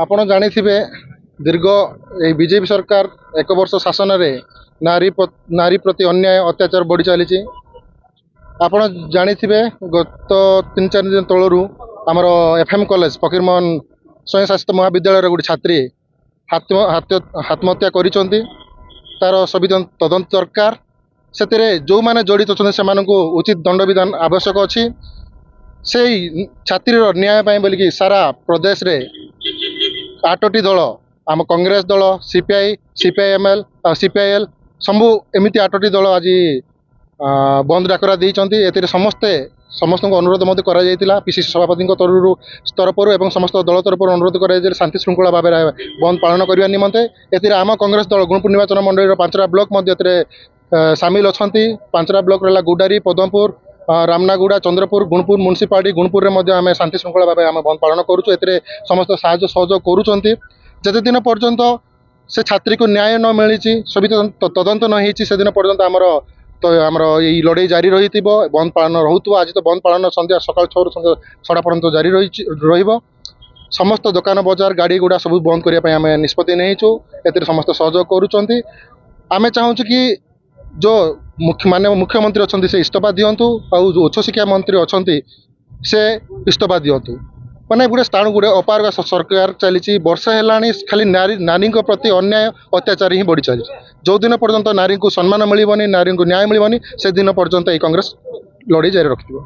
ଆପଣ ଜାଣିଥିବେ ଦୀର୍ଘ এই ବିଜେପି ସରକାର 1 ବର୍ଷ ଶାସନରେ ନାରୀ ପ୍ରତି ଅନ୍ୟାୟ ଅତ୍ୟାଚାର ବଢ଼ି ଚାଲିଛି। ଆପଣ ଜାଣିଥିବେ ଗତ 3-4 ଦିନ ତଳରୁ ଆମର FM କଲେଜ ଫକୀରମୋହନ ସ୍ୱୟଂ ଶାସିତ ମହାବିଦ୍ୟାଳୟର ଗୋଟେ ଛାତ୍ରୀ ଆତ୍ମହତ୍ୟା କରିଛନ୍ତି। ତାର ସବିଧାନ ତଦନ୍ତ ଦରକାର। ସେଥିରେ ଯେଉଁମାନେ ଜଡ଼ିତ ଅଛନ୍ତି ସେମାନଙ୍କୁ ଉଚିତ ଦଣ୍ଡବିଧାନ ଆବଶ୍ୟକ ଅଛି। সেই ଛାତ୍ରୀର ନ୍ୟାୟ ପାଇଁ ବୋଲିକି ସାରା ପ୍ରଦେଶରେ 8ଟି ଦଳ ଆମ କଂଗ୍ରେସ ଦଳ ସିପିଆଇ ସିପିଆଇଏମ୍ଏଲ୍ ସିପିଆଇଏଲ୍ ସବୁ ଏମିତି 8ଟି ଦଳ ଆଜି ବନ୍ଦ ଡାକରା ଦେଇଛନ୍ତି। ଏଥିରେ ସମସ୍ତଙ୍କୁ ଅନୁରୋଧ ମଧ୍ୟ କରାଯାଇଥିଲା ପିସିସି ସଭାପତିଙ୍କ ତରଫରୁ ଏବଂ ସମସ୍ତ ଦଳ ତରଫରୁ ଅନୁରୋଧ କରାଯାଇଥିଲା ଶାନ୍ତି ଶୃଙ୍ଖଳା ଭାବରେ ବନ୍ଦ ପାଳନ କରିବା ନିମନ୍ତେ। ଏଥିରେ ଆମ କଂଗ୍ରେସ ଦଳ ଗୁଣପୁର ନିର୍ବାଚନ ମଣ୍ଡଳୀର 5ଟା ବ୍ଲକ ମଧ୍ୟ ଏଥିରେ ସାମିଲ ଅଛନ୍ତି। 5ଟା ବ୍ଲକ ରହିଲା ଗୁଡାରୀ, ପଦମପୁର, ରାମନାଗୁଡ଼ା, ଚନ୍ଦ୍ରପୁର, ଗୁଣପୁର ମ୍ୟୁନିସିପାଲିଟି। ଗୁଣପୁରରେ ମଧ୍ୟ ଆମେ ଶାନ୍ତି ଶୃଙ୍ଖଳା ଭାବେ ଆମେ ବନ୍ଦ ପାଳନ କରୁଛୁ। ଏଥିରେ ସମସ୍ତ ସାହାଯ୍ୟ ସହଯୋଗ କରୁଛନ୍ତି। ଯେତେଦିନ ପର୍ଯ୍ୟନ୍ତ ସେ ଛାତ୍ରୀକୁ ନ୍ୟାୟ ନ ମିଳିଛି, ତଦନ୍ତ ନ ହେଇଛି, ସେଦିନ ପର୍ଯ୍ୟନ୍ତ ଆମର ଏଇ ଲଢ଼େଇ ଜାରି ରହିଥିବ, ବନ୍ଦ ପାଳନ ରହୁଥିବ। ଆଜି ତ ବନ୍ଦ ପାଳନ ସକାଳ 6ରୁ ସନ୍ଧ୍ୟା 6ଟା ପର୍ଯ୍ୟନ୍ତ ଜାରି ରହିବ। ସମସ୍ତ ଦୋକାନ ବଜାର ଗାଡ଼ି ଗୁଡ଼ା ସବୁ ବନ୍ଦ କରିବା ପାଇଁ ଆମେ ନିଷ୍ପତ୍ତି ନେଇଛୁ। ଏଥିରେ ସମସ୍ତେ ସହଯୋଗ କରୁଛନ୍ତି। ଆମେ ଚାହୁଁଛୁ କି ଯେଉଁ ମୁଖ୍ୟମନ୍ତ୍ରୀ ଅଛନ୍ତି ସେ ଇସ୍ତଫା ଦିଅନ୍ତୁ, ଆଉ ଯେଉଁ ଉଚ୍ଚଶିକ୍ଷା ମନ୍ତ୍ରୀ ଅଛନ୍ତି ସେ ଇସ୍ତଫା ଦିଅନ୍ତୁ। ମାନେ ଗୋଟେ ଅପାରଗ ସରକାର ଚାଲିଛି। ବର୍ଷେ ହେଲାଣି ଖାଲି ନାରୀଙ୍କ ପ୍ରତି ଅନ୍ୟାୟ ଅତ୍ୟାଚାର ହିଁ ବଢ଼ି ଚାଲିଛି। ଯେଉଁଦିନ ପର୍ଯ୍ୟନ୍ତ ନାରୀଙ୍କୁ ସମ୍ମାନ ମିଳିବନି, ନାରୀଙ୍କୁ ନ୍ୟାୟ ମିଳିବନି, ସେଦିନ ପର୍ଯ୍ୟନ୍ତ ଏଇ କଂଗ୍ରେସ ଲଢ଼େଇ ଜାରି ରଖିଥିବ।